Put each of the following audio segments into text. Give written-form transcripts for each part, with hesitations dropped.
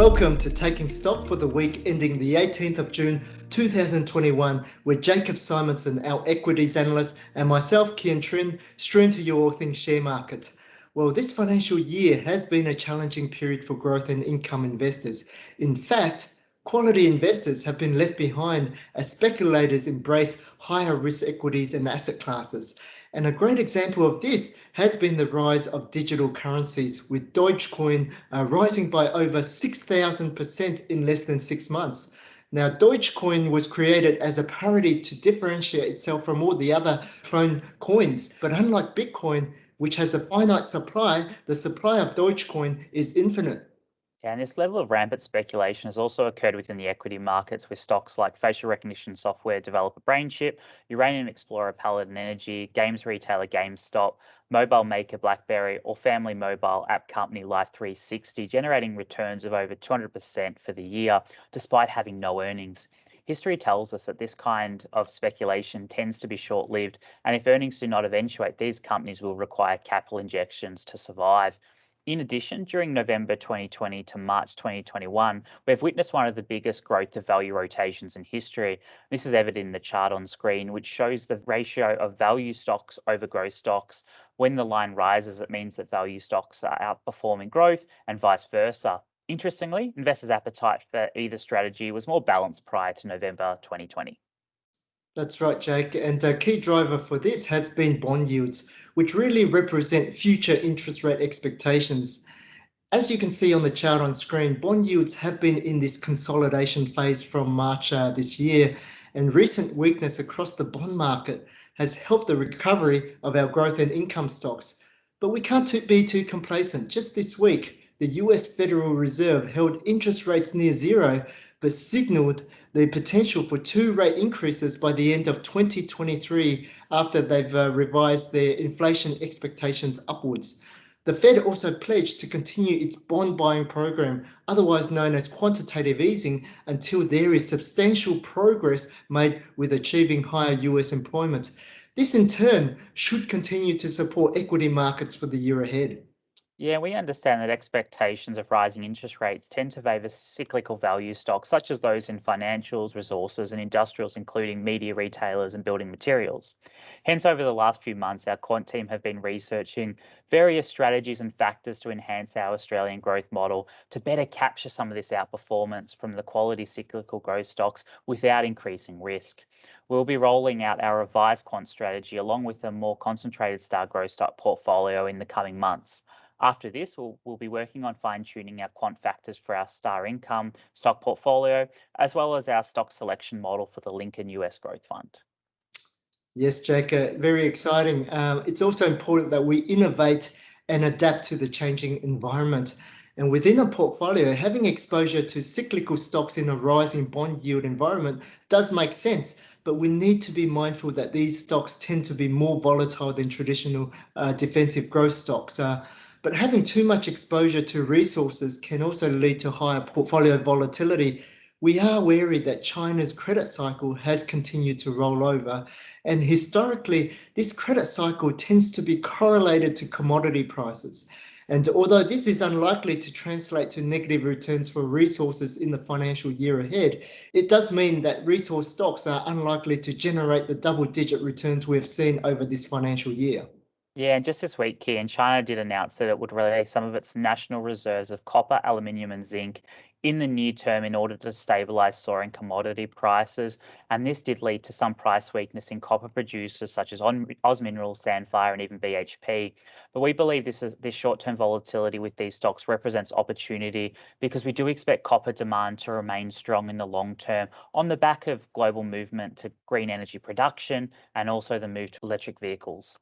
Welcome to Taking Stock for the week ending the 18th of June 2021, where Jacob Simonsen, our Equities Analyst, and myself, Kien, Trinh, stream to you all things share market. Well, this financial year has been a challenging period for growth and income investors. In fact, quality investors have been left behind as speculators embrace higher risk equities and asset classes. And a great example of this has been the rise of digital currencies, with Dogecoin rising by over 6,000% in less than 6 months. Now, Dogecoin was created as a parity to differentiate itself from all the other clone coins. But unlike Bitcoin, which has a finite supply, the supply of Dogecoin is infinite. Yeah, and this level of rampant speculation has also occurred within the equity markets with stocks like facial recognition software developer BrainChip, uranium explorer Paladin Energy, games retailer GameStop, mobile maker BlackBerry, or family mobile app company Life360, generating returns of over 200% for the year, despite having no earnings. History tells us that this kind of speculation tends to be short lived, and if earnings do not eventuate, these companies will require capital injections to survive. In addition, during November 2020 to March 2021, we've witnessed one of the biggest growth of value rotations in history. This is evident in the chart on screen, which shows the ratio of value stocks over growth stocks. When the line rises, it means that value stocks are outperforming growth and vice versa. Interestingly, investors' appetite for either strategy was more balanced prior to November 2020. That's right, Jake. And a key driver for this has been bond yields, which really represent future interest rate expectations. As you can see on the chart on screen, bond yields have been in this consolidation phase from March this year, and recent weakness across the bond market has helped the recovery of our growth and income stocks. But we can't be too complacent. Just this week, the US Federal Reserve held interest rates near zero, but signaled the potential for 2 rate increases by the end of 2023 after they've revised their inflation expectations upwards. The Fed also pledged to continue its bond buying program, otherwise known as quantitative easing, until there is substantial progress made with achieving higher US employment. This in turn should continue to support equity markets for the year ahead. Yeah, we understand that expectations of rising interest rates tend to favor cyclical value stocks, such as those in financials, resources, and industrials, including media retailers and building materials. Hence, over the last few months, our quant team have been researching various strategies and factors to enhance our Australian growth model to better capture some of this outperformance from the quality cyclical growth stocks without increasing risk. We'll be rolling out our revised quant strategy along with a more concentrated star growth stock portfolio in the coming months. After this, we'll be working on fine-tuning our quant factors for our star income stock portfolio, as well as our stock selection model for the Lincoln US Growth Fund. Yes, Jake, very exciting. It's also important that we innovate and adapt to the changing environment. And within a portfolio, having exposure to cyclical stocks in a rising bond yield environment does make sense. But we need to be mindful that these stocks tend to be more volatile than traditional defensive growth stocks. But having too much exposure to resources can also lead to higher portfolio volatility. We are wary that China's credit cycle has continued to roll over, and historically, this credit cycle tends to be correlated to commodity prices. And although this is unlikely to translate to negative returns for resources in the financial year ahead, it does mean that resource stocks are unlikely to generate the double-digit returns we've seen over this financial year. Yeah, and just this week, Kien, China did announce that it would release some of its national reserves of copper, aluminium, and zinc in the near term in order to stabilize soaring commodity prices. And this did lead to some price weakness in copper producers such as Oz Minerals, Sandfire, and even BHP. But we believe this short-term volatility with these stocks represents opportunity because we do expect copper demand to remain strong in the long term on the back of global movement to green energy production and also the move to electric vehicles.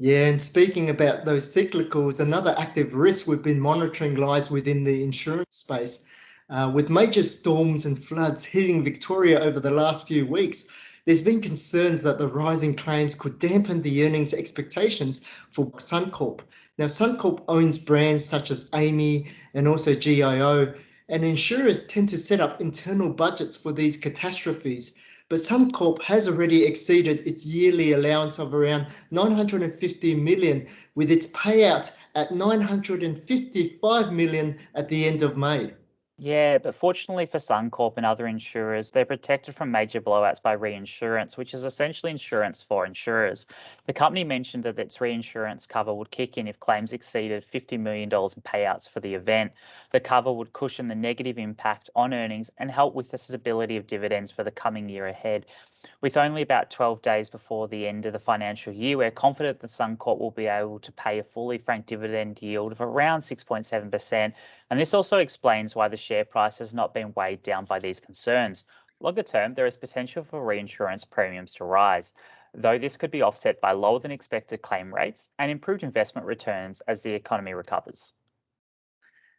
Yeah, and speaking about those cyclicals, another active risk we've been monitoring lies within the insurance space. With major storms and floods hitting Victoria over the last few weeks, there's been concerns that the rising claims could dampen the earnings expectations for Suncorp. Now, Suncorp owns brands such as Amy and also GIO, and insurers tend to set up internal budgets for these catastrophes. But Suncorp has already exceeded its yearly allowance of around 950 million, with its payout at 955 million at the end of May. Yeah, but fortunately for Suncorp and other insurers, they're protected from major blowouts by reinsurance, which is essentially insurance for insurers. The company mentioned that its reinsurance cover would kick in if claims exceeded $50 million in payouts for the event. The cover would cushion the negative impact on earnings and help with the stability of dividends for the coming year ahead. With only about 12 days before the end of the financial year, we're confident that Suncorp will be able to pay a fully franked dividend yield of around 6.7%. And this also explains why the share price has not been weighed down by these concerns. Longer term, there is potential for reinsurance premiums to rise, though this could be offset by lower than expected claim rates and improved investment returns as the economy recovers.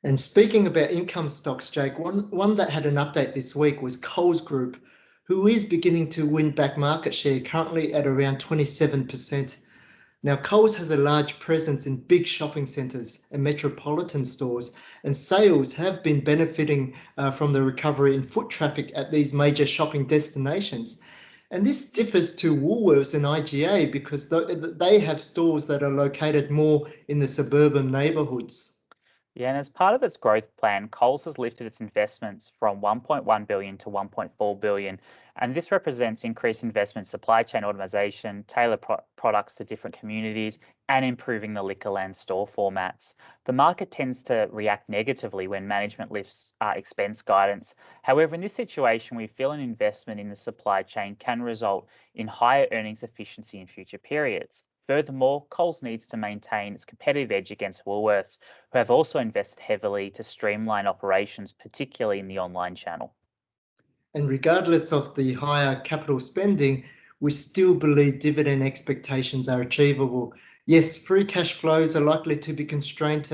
And speaking about income stocks, Jake, one that had an update this week was Coles Group, who is beginning to win back market share, currently at around 27%. Now, Coles has a large presence in big shopping centres and metropolitan stores, and sales have been benefiting from the recovery in foot traffic at these major shopping destinations. And this differs to Woolworths and IGA because they have stores that are located more in the suburban neighbourhoods. Yeah, and as part of its growth plan, Coles has lifted its investments from 1.1 billion to 1.4 billion, and this represents increased investment in supply chain automation, tailored products to different communities, and improving the Liquorland store formats. The market tends to react negatively when management lifts expense guidance. However, in this situation, we feel an investment in the supply chain can result in higher earnings efficiency in future periods. Furthermore, Coles needs to maintain its competitive edge against Woolworths, who have also invested heavily to streamline operations, particularly in the online channel. And regardless of the higher capital spending, we still believe dividend expectations are achievable. Yes, free cash flows are likely to be constrained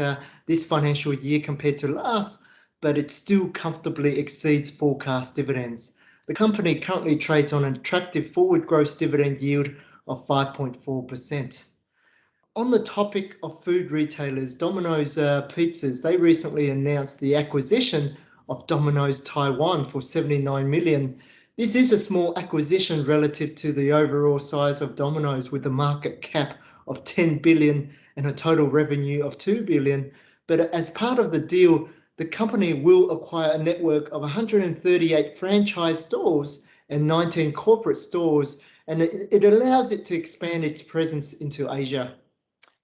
this financial year compared to last, but it still comfortably exceeds forecast dividends. The company currently trades on an attractive forward gross dividend yield of 5.4%. On the topic of food retailers, Domino's Pizzas, they recently announced the acquisition of Domino's Taiwan for 79 million. This is a small acquisition relative to the overall size of Domino's with a market cap of 10 billion and a total revenue of 2 billion. But as part of the deal, the company will acquire a network of 138 franchise stores and 19 corporate stores, and it allows it to expand its presence into Asia.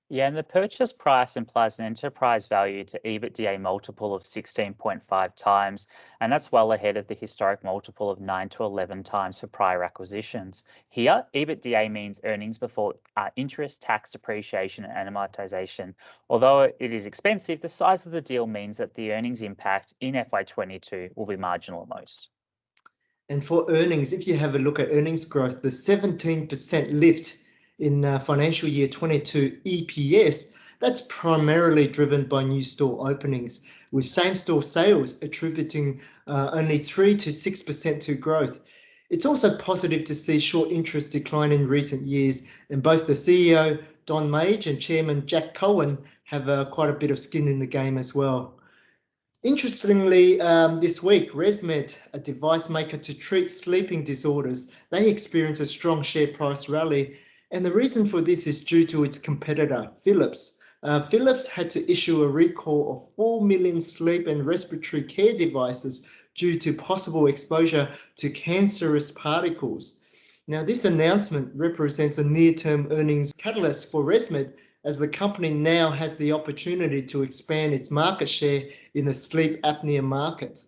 Yeah, and the purchase price implies an enterprise value to EBITDA multiple of 16.5 times, and that's well ahead of the historic multiple of 9 to 11 times for prior acquisitions. Here, EBITDA means earnings before interest, tax, depreciation, and amortization. Although it is expensive, the size of the deal means that the earnings impact in FY22 will be marginal at most. And for earnings, if you have a look at earnings growth, the 17% lift in financial year 22 EPS, that's primarily driven by new store openings, with same-store sales attributing only 3 to 6% to growth. It's also positive to see short interest decline in recent years, and both the CEO, Don Mage, and Chairman Jack Cohen have quite a bit of skin in the game as well. Interestingly, this week, ResMed, a device maker to treat sleeping disorders, they experienced a strong share price rally. And the reason for this is due to its competitor, Philips. Philips had to issue a recall of 4 million sleep and respiratory care devices due to possible exposure to cancerous particles. Now, this announcement represents a near-term earnings catalyst for ResMed as the company now has the opportunity to expand its market share in the sleep apnea market.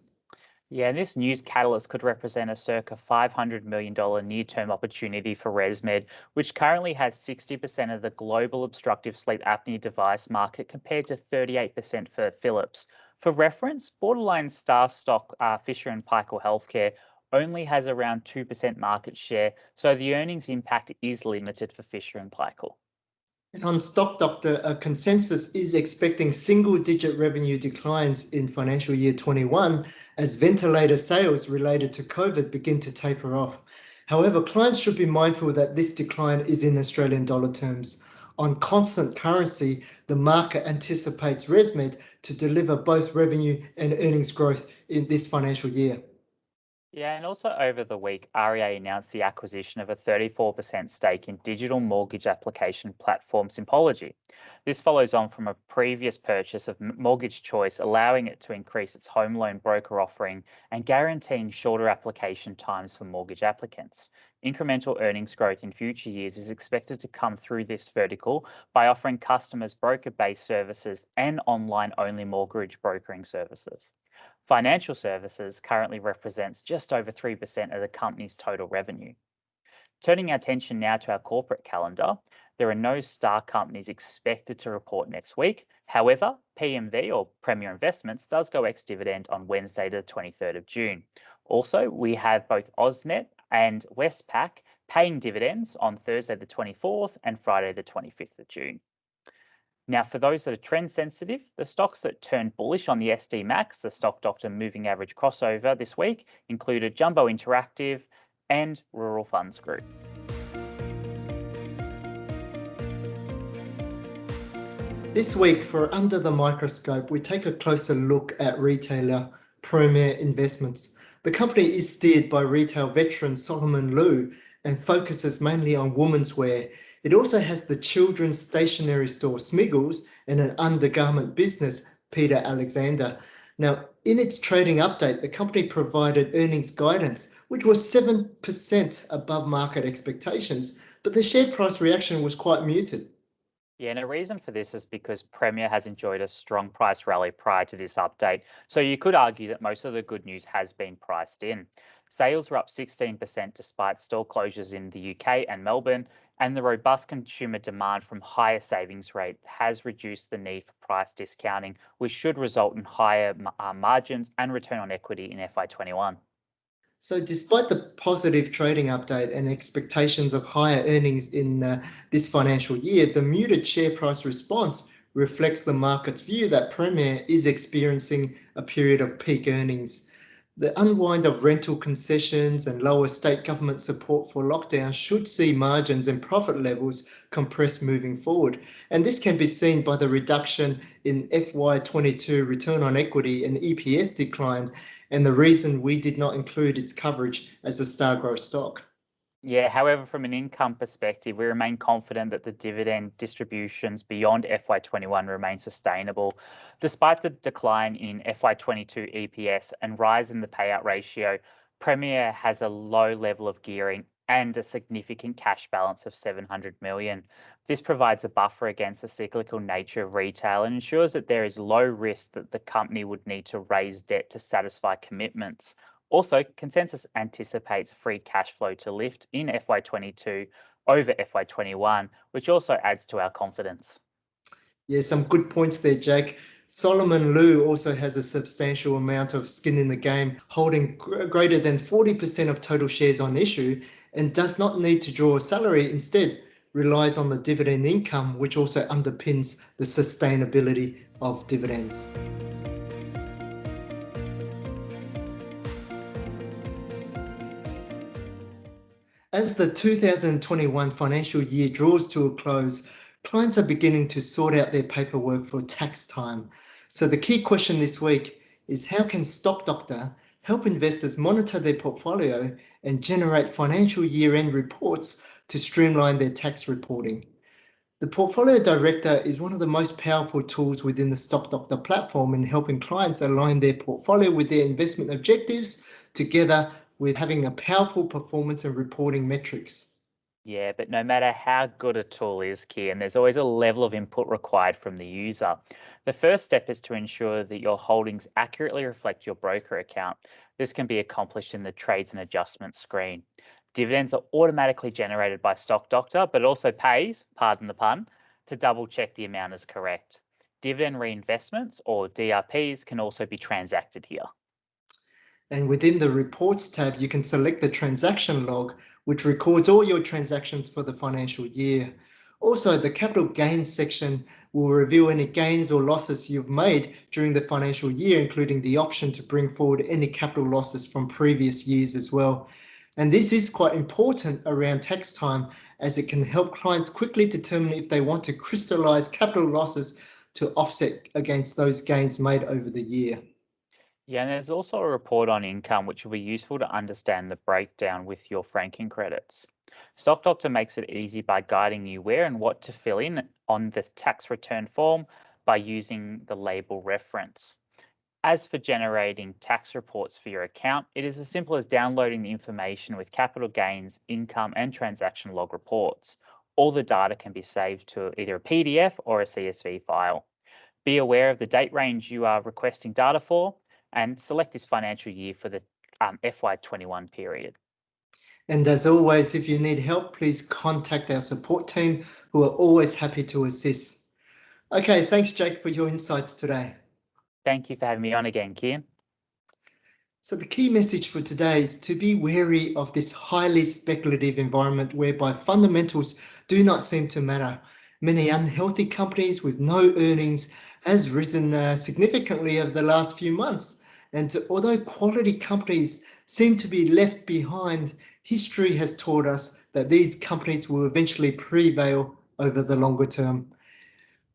Yeah, and this news catalyst could represent a circa $500 million near-term opportunity for ResMed, which currently has 60% of the global obstructive sleep apnea device market compared to 38% for Philips. For reference, borderline star stock Fisher and Paykel Healthcare only has around 2% market share, so the earnings impact is limited for Fisher and Paykel. And on Stock Doctor, a consensus is expecting single-digit revenue declines in financial year 21 as ventilator sales related to COVID begin to taper off. However, clients should be mindful that this decline is in Australian dollar terms. On constant currency, the market anticipates ResMed to deliver both revenue and earnings growth in this financial year. Yeah, and also over the week, REA announced the acquisition of a 34% stake in digital mortgage application platform Sympology. This follows on from a previous purchase of Mortgage Choice, allowing it to increase its home loan broker offering and guaranteeing shorter application times for mortgage applicants. Incremental earnings growth in future years is expected to come through this vertical by offering customers broker based services and online only mortgage brokering services. Financial services currently represents just over 3% of the company's total revenue. Turning our attention now to our corporate calendar, there are no star companies expected to report next week. However, PMV or Premier Investments does go ex dividend on Wednesday, the 23rd of June. Also, we have both AusNet and Westpac paying dividends on Thursday, the 24th and Friday, the 25th of June. Now, for those that are trend sensitive, the stocks that turned bullish on the SD Max, the Stock Doctor moving average crossover this week, included Jumbo Interactive and Rural Funds Group. This week for Under the Microscope, we take a closer look at retailer Premier Investments. The company is steered by retail veteran Solomon Lew and focuses mainly on women's wear. It also has the children's stationery store Smiggles and an undergarment business, Peter Alexander. Now, in its trading update, the company provided earnings guidance, which was 7% above market expectations, but the share price reaction was quite muted. Yeah, and a reason for this is because Premier has enjoyed a strong price rally prior to this update. So you could argue that most of the good news has been priced in. Sales were up 16% despite store closures in the UK and Melbourne, and the robust consumer demand from higher savings rate has reduced the need for price discounting, which should result in higher margins and return on equity in FY21. So, despite the positive trading update and expectations of higher earnings in this financial year, the muted share price response reflects the market's view that Premier is experiencing a period of peak earnings. The unwind of rental concessions and lower state government support for lockdown should see margins and profit levels compress moving forward. And this can be seen by the reduction in FY22 return on equity and EPS decline, and the reason we did not include its coverage as a star growth stock. Yeah, however, from an income perspective, we remain confident that the dividend distributions beyond FY21 remain sustainable. Despite the decline in FY22 EPS and rise in the payout ratio, Premier has a low level of gearing and a significant cash balance of 700 million. This provides a buffer against the cyclical nature of retail and ensures that there is low risk that the company would need to raise debt to satisfy commitments. Also, consensus anticipates free cash flow to lift in FY22 over FY21, which also adds to our confidence. Yeah, some good points there, Jake. Solomon Lew also has a substantial amount of skin in the game, holding greater than 40% of total shares on issue, and does not need to draw a salary. Instead, relies on the dividend income, which also underpins the sustainability of dividends. As the 2021 financial year draws to a close, clients are beginning to sort out their paperwork for tax time. So the key question this week is, how can Stock Doctor help investors monitor their portfolio and generate financial year-end reports to streamline their tax reporting? The Portfolio Director is one of the most powerful tools within the Stock Doctor platform in helping clients align their portfolio with their investment objectives, together with having a powerful performance and reporting metrics. Yeah, but no matter how good a tool is, Kien, there's always a level of input required from the user. The first step is to ensure that your holdings accurately reflect your broker account. This can be accomplished in the trades and adjustments screen. Dividends are automatically generated by Stock Doctor, but it also pays, pardon the pun, to double check the amount is correct. Dividend reinvestments or DRPs can also be transacted here. And within the Reports tab, you can select the transaction log, which records all your transactions for the financial year. Also, the capital gains section will reveal any gains or losses you've made during the financial year, including the option to bring forward any capital losses from previous years as well. And this is quite important around tax time, as it can help clients quickly determine if they want to crystallize capital losses to offset against those gains made over the year. Yeah, and there's also a report on income which will be useful to understand the breakdown with your franking credits. Stock Doctor makes it easy by guiding you where and what to fill in on the tax return form by using the label reference. As for generating tax reports for your account, it is as simple as downloading the information with capital gains, income, and transaction log reports. All the data can be saved to either a PDF or a CSV file. Be aware of the date range you are requesting data for and select this financial year for the FY21 period. And as always, if you need help, please contact our support team who are always happy to assist. Okay, thanks, Jake, for your insights today. Thank you for having me on again, Kien. So the key message for today is to be wary of this highly speculative environment whereby fundamentals do not seem to matter. Many unhealthy companies with no earnings has risen significantly over the last few months. And although quality companies seem to be left behind, history has taught us that these companies will eventually prevail over the longer term.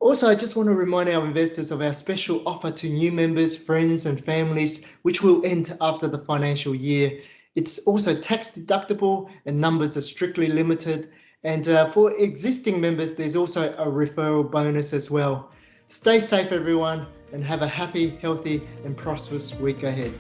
Also, I just want to remind our investors of our special offer to new members, friends, and families, which will end after the financial year. It's also tax deductible and numbers are strictly limited. And for existing members, there's also a referral bonus as well. Stay safe, everyone, and have a happy, healthy, and prosperous week ahead.